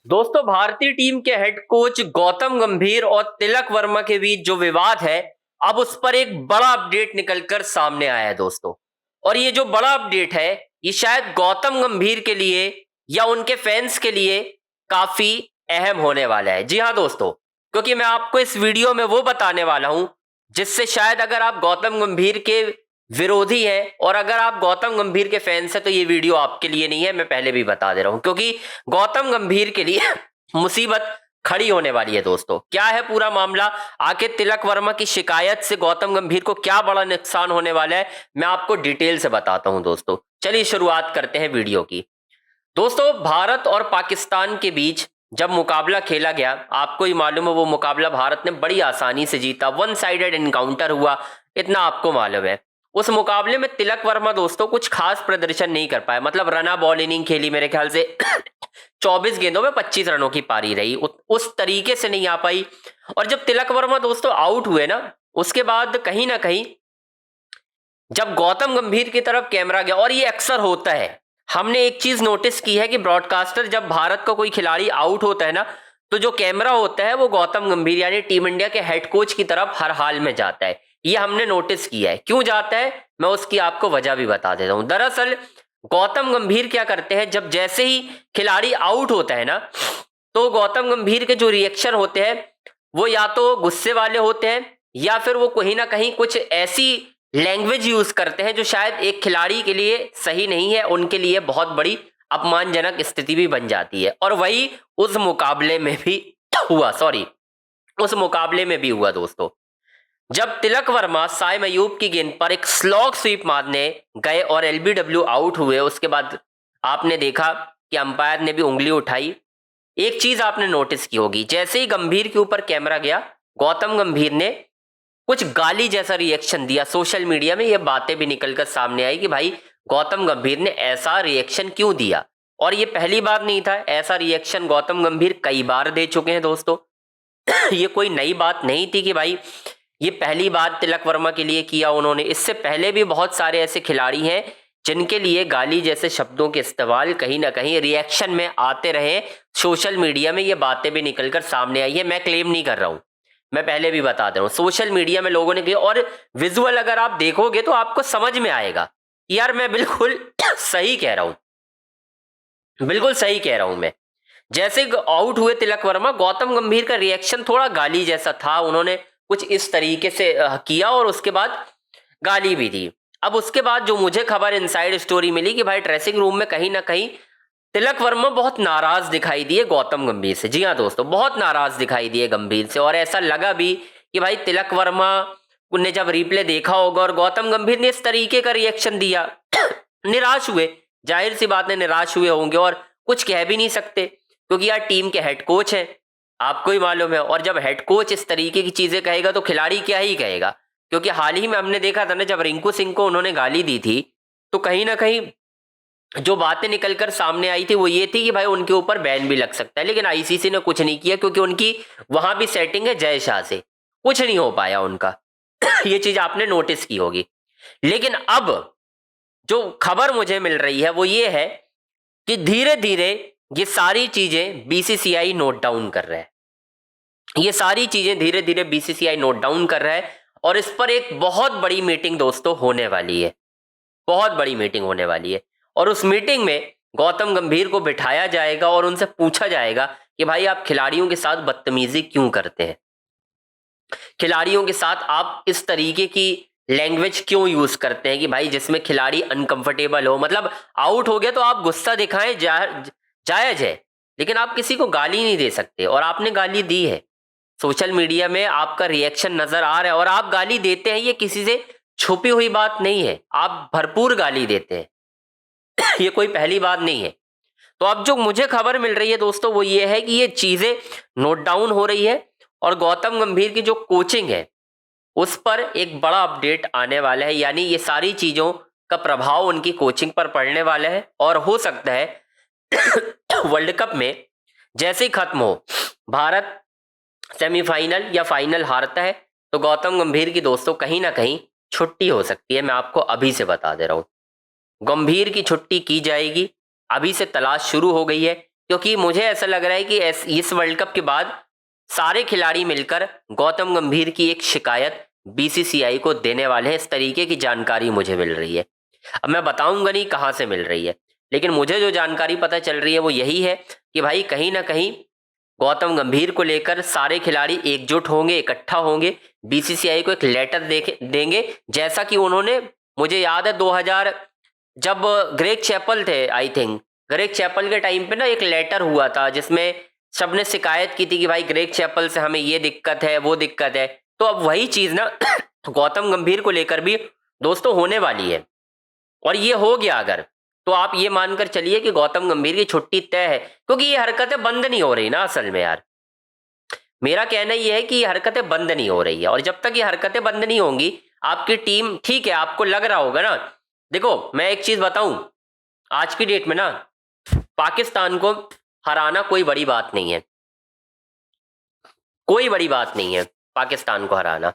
दोस्तों, भारतीय टीम के हेड कोच गौतम गंभीर और तिलक वर्मा के बीच जो विवाद है, अब उस पर एक बड़ा अपडेट निकलकर सामने आया है दोस्तों। और ये जो बड़ा अपडेट है, ये शायद गौतम गंभीर के लिए या उनके फैंस के लिए काफी अहम होने वाला है। जी हाँ दोस्तों, क्योंकि मैं आपको इस वीडियो में वो बताने वाला हूं जिससे शायद अगर आप गौतम गंभीर के विरोधी हैं और अगर आप गौतम गंभीर के फैंस हैं तो ये वीडियो आपके लिए नहीं है। मैं पहले भी बता दे रहा हूं, क्योंकि गौतम गंभीर के लिए मुसीबत खड़ी होने वाली है दोस्तों। क्या है पूरा मामला, आखिर तिलक वर्मा की शिकायत से गौतम गंभीर को क्या बड़ा नुकसान होने वाला है, मैं आपको डिटेल से बताता हूं दोस्तों। चलिए शुरुआत करते हैं वीडियो की। दोस्तों, भारत और पाकिस्तान के बीच जब मुकाबला खेला गया, आपको ही मालूम है वो मुकाबला भारत ने बड़ी आसानी से जीता, वन साइडेड एनकाउंटर हुआ, इतना आपको मालूम है। उस मुकाबले में तिलक वर्मा दोस्तों कुछ खास प्रदर्शन नहीं कर पाए, मतलब रना बॉल इनिंग खेली मेरे ख्याल से 24 गेंदों में 25 रनों की पारी रही, उस तरीके से नहीं आ पाई। और जब तिलक वर्मा दोस्तों आउट हुए ना, उसके बाद कहीं ना कहीं जब गौतम गंभीर की तरफ कैमरा गया, और ये अक्सर होता है, हमने एक चीज नोटिस की है कि ब्रॉडकास्टर जब भारत का कोई खिलाड़ी आउट होता है ना, तो जो कैमरा होता है वो गौतम गंभीर यानी टीम इंडिया के हेड कोच की तरफ हर हाल में जाता है। ये हमने नोटिस किया है। क्यों जाता है, मैं उसकी आपको वजह भी बता देता हूं। दरअसल गौतम गंभीर क्या करते हैं, जब जैसे ही खिलाड़ी आउट होता है ना, तो गौतम गंभीर के जो रिएक्शन होते हैं वो या तो गुस्से वाले होते हैं या फिर वो कहीं ना कहीं कुछ ऐसी लैंग्वेज यूज करते हैं जो शायद एक खिलाड़ी के लिए सही नहीं है, उनके लिए बहुत बड़ी अपमानजनक स्थिति भी बन जाती है। और वही उस मुकाबले में भी हुआ, उस मुकाबले में भी हुआ दोस्तों। जब तिलक वर्मा साय मयूब की गेंद पर एक स्लॉग स्वीप मारने गए और एलबीडब्ल्यू आउट हुए, उसके बाद आपने देखा कि अंपायर ने भी उंगली उठाई। एक चीज आपने नोटिस की होगी, जैसे ही गंभीर के ऊपर कैमरा गया, गौतम गंभीर ने कुछ गाली जैसा रिएक्शन दिया। सोशल मीडिया में ये बातें भी निकलकर सामने आई कि भाई गौतम गंभीर ने ऐसा रिएक्शन क्यों दिया। और ये पहली बार नहीं था, ऐसा रिएक्शन गौतम गंभीर कई बार दे चुके हैं दोस्तों। ये कोई नई बात नहीं थी कि भाई ये पहली बार तिलक वर्मा के लिए किया उन्होंने। इससे पहले भी बहुत सारे ऐसे खिलाड़ी हैं जिनके लिए गाली जैसे शब्दों के इस्तेमाल कहीं ना कहीं रिएक्शन में आते रहे। सोशल मीडिया में ये बातें भी निकलकर सामने आई है, मैं क्लेम नहीं कर रहा हूं, मैं पहले भी बता दे रहा हूं, सोशल मीडिया में लोगों ने किया। और विजुअल अगर आप देखोगे तो आपको समझ में आएगा कि यार मैं बिल्कुल सही कह रहा हूं, बिल्कुल सही कह रहा हूं मैं। जैसे आउट हुए तिलक वर्मा, गौतम गंभीर का रिएक्शन थोड़ा गाली जैसा था, उन्होंने कुछ इस तरीके से किया और उसके बाद गाली भी दी। अब उसके बाद जो मुझे खबर इनसाइड स्टोरी मिली कि भाई ड्रेसिंग रूम में कहीं ना कहीं तिलक वर्मा बहुत नाराज दिखाई दिए गौतम गंभीर से। जी हाँ दोस्तों, बहुत नाराज दिखाई दिए गंभीर से। और ऐसा लगा भी कि भाई तिलक वर्मा ने जब रिप्ले देखा होगा और गौतम गंभीर ने इस तरीके का रिएक्शन दिया, निराश हुए, जाहिर सी बात है निराश हुए होंगे। और कुछ कह भी नहीं सकते क्योंकि यार टीम के हेड कोच हैं, आपको ही मालूम है। और जब हेड कोच इस तरीके की चीजें कहेगा तो खिलाड़ी क्या ही कहेगा। क्योंकि हाल ही में हमने देखा था ना, जब रिंकू सिंह को उन्होंने गाली दी थी, तो कहीं ना कहीं जो बातें निकलकर सामने आई थी वो ये थी कि भाई उनके ऊपर बैन भी लग सकता है। लेकिन आईसीसी ने कुछ नहीं किया क्योंकि उनकी वहां भी सेटिंग है जय शाह से, कुछ नहीं हो पाया उनका। ये चीज आपने नोटिस की होगी। लेकिन अब जो खबर मुझे मिल रही है वो ये है कि धीरे धीरे ये सारी चीजें बीसीसीआई नोट डाउन कर रहा है। ये सारी चीजें धीरे धीरे बीसीसीआई नोट डाउन कर रहा है और इस पर एक बहुत बड़ी मीटिंग दोस्तों होने वाली है, बहुत बड़ी मीटिंग होने वाली है। और उस मीटिंग में गौतम गंभीर को बिठाया जाएगा और उनसे पूछा जाएगा कि भाई आप खिलाड़ियों के साथ बदतमीजी क्यों करते हैं, खिलाड़ियों के साथ आप इस तरीके की लैंग्वेज क्यों यूज करते हैं कि भाई जिसमें खिलाड़ी अनकंफर्टेबल हो। मतलब आउट हो गया तो आप गुस्सा दिखाएं, जायज है, लेकिन आप किसी को गाली नहीं दे सकते। और आपने गाली दी है, सोशल मीडिया में आपका रिएक्शन नजर आ रहा है और आप गाली देते हैं, ये किसी से छुपी हुई बात नहीं है, आप भरपूर गाली देते हैं। ये कोई पहली बात नहीं है। तो अब जो मुझे खबर मिल रही है दोस्तों वो ये है कि ये चीजें नोट डाउन हो रही है और गौतम गंभीर की जो कोचिंग है उस पर एक बड़ा अपडेट आने वाला है। यानी ये सारी चीजों का प्रभाव उनकी कोचिंग पर पड़ने वाला है और हो सकता है वर्ल्ड कप में जैसे ही खत्म हो, भारत सेमीफाइनल या फाइनल हारता है तो गौतम गंभीर की दोस्तों कहीं ना कहीं छुट्टी हो सकती है। मैं आपको अभी से बता दे रहा हूं, गंभीर की छुट्टी की जाएगी। अभी से तलाश शुरू हो गई है क्योंकि मुझे ऐसा लग रहा है कि इस वर्ल्ड कप के बाद सारे खिलाड़ी मिलकर गौतम गंभीर की एक शिकायत बीसीसीआई को देने वाले हैं। इस तरीके की जानकारी मुझे मिल रही है। अब मैं बताऊंगा नहीं कहां से मिल रही है, लेकिन मुझे जो जानकारी पता चल रही है वो यही है कि भाई कहीं ना कहीं गौतम गंभीर को लेकर सारे खिलाड़ी एकजुट होंगे, इकट्ठा होंगे, बीसीसीआई को एक लेटर देंगे, जैसा कि उन्होंने, मुझे याद है 2000 जब ग्रेग चैपल थे, आई थिंक ग्रेग चैपल के टाइम पे ना एक लेटर हुआ था जिसमें सबने शिकायत की थी कि भाई ग्रेग चैपल से हमें ये दिक्कत है, वो दिक्कत है। तो अब वही चीज ना गौतम गंभीर को लेकर भी दोस्तों होने वाली है, और ये हो गया अगर, तो आप ये मानकर चलिए कि गौतम गंभीर की छुट्टी तय है, क्योंकि ये हरकतें बंद नहीं हो रही ना असल में यार। मेरा कहना ये है कि ये हरकतें बंद नहीं हो रही है, और जब तक ये हरकतें बंद नहीं होंगी आपकी टीम, ठीक है आपको लग रहा होगा ना, देखो मैं एक चीज बताऊं, आज की डेट में ना पाकिस्तान को हराना कोई बड़ी बात नहीं है, कोई बड़ी बात नहीं है पाकिस्तान को हराना,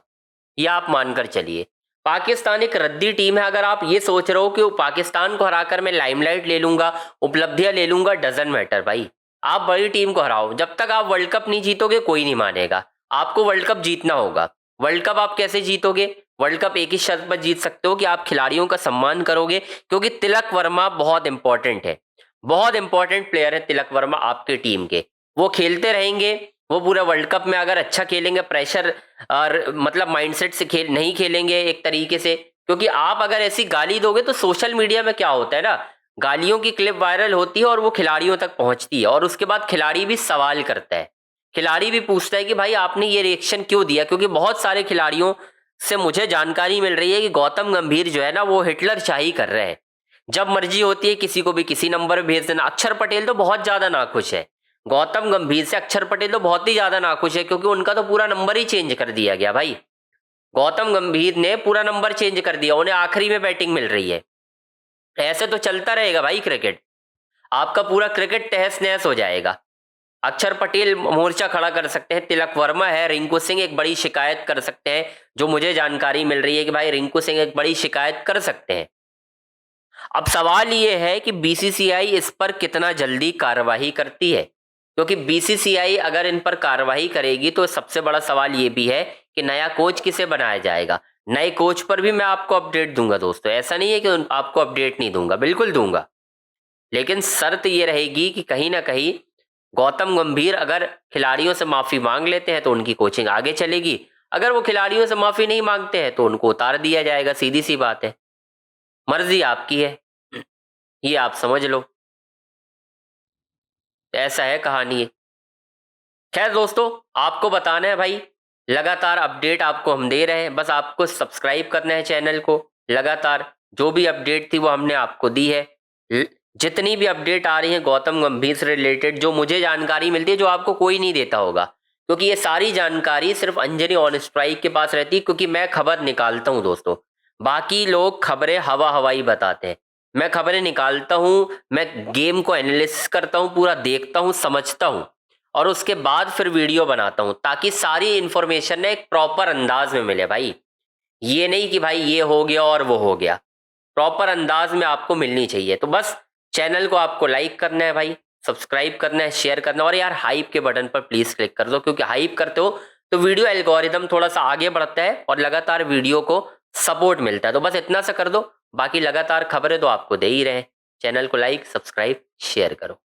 ये आप मानकर चलिए। पाकिस्तान एक रद्दी टीम है। अगर आप ये सोच रहे हो कि पाकिस्तान को हराकर मैं लाइमलाइट ले लूंगा, उपलब्धियां ले लूंगा, डजंट मैटर भाई। आप बड़ी टीम को हराओ, जब तक आप वर्ल्ड कप नहीं जीतोगे कोई नहीं मानेगा। आपको वर्ल्ड कप जीतना होगा। वर्ल्ड कप आप कैसे जीतोगे? वर्ल्ड कप एक ही शर्त पर जीत सकते हो कि आप खिलाड़ियों का सम्मान करोगे, क्योंकि तिलक वर्मा बहुत इंपॉर्टेंट है, बहुत इंपॉर्टेंट प्लेयर है तिलक वर्मा आपके टीम के। वो खेलते रहेंगे, वो पूरा वर्ल्ड कप में अगर अच्छा खेलेंगे, प्रेशर और मतलब माइंडसेट से नहीं खेलेंगे एक तरीके से, क्योंकि आप अगर ऐसी गाली दोगे तो सोशल मीडिया में क्या होता है ना, गालियों की क्लिप वायरल होती है और वो खिलाड़ियों तक पहुंचती है, और उसके बाद खिलाड़ी भी सवाल करता है, खिलाड़ी भी पूछता है कि भाई आपने ये रिएक्शन क्यों दिया। क्योंकि बहुत सारे खिलाड़ियों से मुझे जानकारी मिल रही है कि गौतम गंभीर जो है ना वो हिटलर शाही कर रहे हैं, जब मर्जी होती है किसी को भी किसी नंबर भेज देना। अक्षर पटेल तो बहुत ज्यादा नाखुश है गौतम गंभीर से, अक्षर पटेल तो बहुत ही ज्यादा नाखुश है, क्योंकि उनका तो पूरा नंबर ही चेंज कर दिया गया भाई। गौतम गंभीर ने पूरा नंबर चेंज कर दिया, उन्हें आखिरी में बैटिंग मिल रही है। ऐसे तो चलता रहेगा भाई क्रिकेट, आपका पूरा क्रिकेट तहस नहस हो जाएगा। अक्षर पटेल मोर्चा खड़ा कर सकते हैं, तिलक वर्मा है, रिंकू सिंह एक बड़ी शिकायत कर सकते हैं, जो मुझे जानकारी मिल रही है कि भाई रिंकू सिंह एक बड़ी शिकायत कर सकते हैं। अब सवाल ये है कि बीसीसीआई इस पर कितना जल्दी कार्रवाई करती है, क्योंकि बीसीसीआई अगर इन पर कार्रवाई करेगी तो सबसे बड़ा सवाल ये भी है कि नया कोच किसे बनाया जाएगा। नए कोच पर भी मैं आपको अपडेट दूंगा दोस्तों, ऐसा नहीं है कि आपको अपडेट नहीं दूंगा, बिल्कुल दूंगा, लेकिन शर्त ये रहेगी कि कहीं ना कहीं गौतम गंभीर अगर खिलाड़ियों से माफी मांग लेते हैं तो उनकी कोचिंग आगे चलेगी, अगर वो खिलाड़ियों से माफी नहीं मांगते हैं तो उनको उतार दिया जाएगा, सीधी सी बात है, मर्जी आपकी है, ये आप समझ लो, ऐसा है कहानी। खैर दोस्तों, आपको बताना है भाई, लगातार अपडेट आपको हम दे रहे हैं, बस आपको सब्सक्राइब करना है चैनल को। लगातार जो भी अपडेट थी वो हमने आपको दी है। जितनी भी अपडेट आ रही है गौतम गंभीर से रिलेटेड, जो मुझे जानकारी मिलती है, जो आपको कोई नहीं देता होगा, क्योंकि ये सारी जानकारी सिर्फ अंजनी ऑन स्ट्राइक के पास रहती है, क्योंकि मैं खबर निकालता हूं दोस्तों, बाकी लोग खबरें हवा हवाई बताते हैं, मैं खबरें निकालता हूं, मैं गेम को एनालिसिस करता हूं, पूरा देखता हूं, समझता हूं, और उसके बाद फिर वीडियो बनाता हूं, ताकि सारी इंफॉर्मेशन ना एक प्रॉपर अंदाज में मिले भाई। ये नहीं कि भाई ये हो गया और वो हो गया, प्रॉपर अंदाज में आपको मिलनी चाहिए। तो बस चैनल को आपको लाइक करना है भाई, सब्सक्राइब करना है, शेयर करना है, और यार हाइप के बटन पर प्लीज क्लिक कर दो, क्योंकि हाइप करते हो तो वीडियो एल्गोरिदम थोड़ा सा आगे बढ़ता है और लगातार वीडियो को सपोर्ट मिलता है। तो बस इतना सा कर दो, बाकी लगातार खबरें तो आपको दे ही रहे हैं। चैनल को लाइक, सब्सक्राइब, शेयर करो।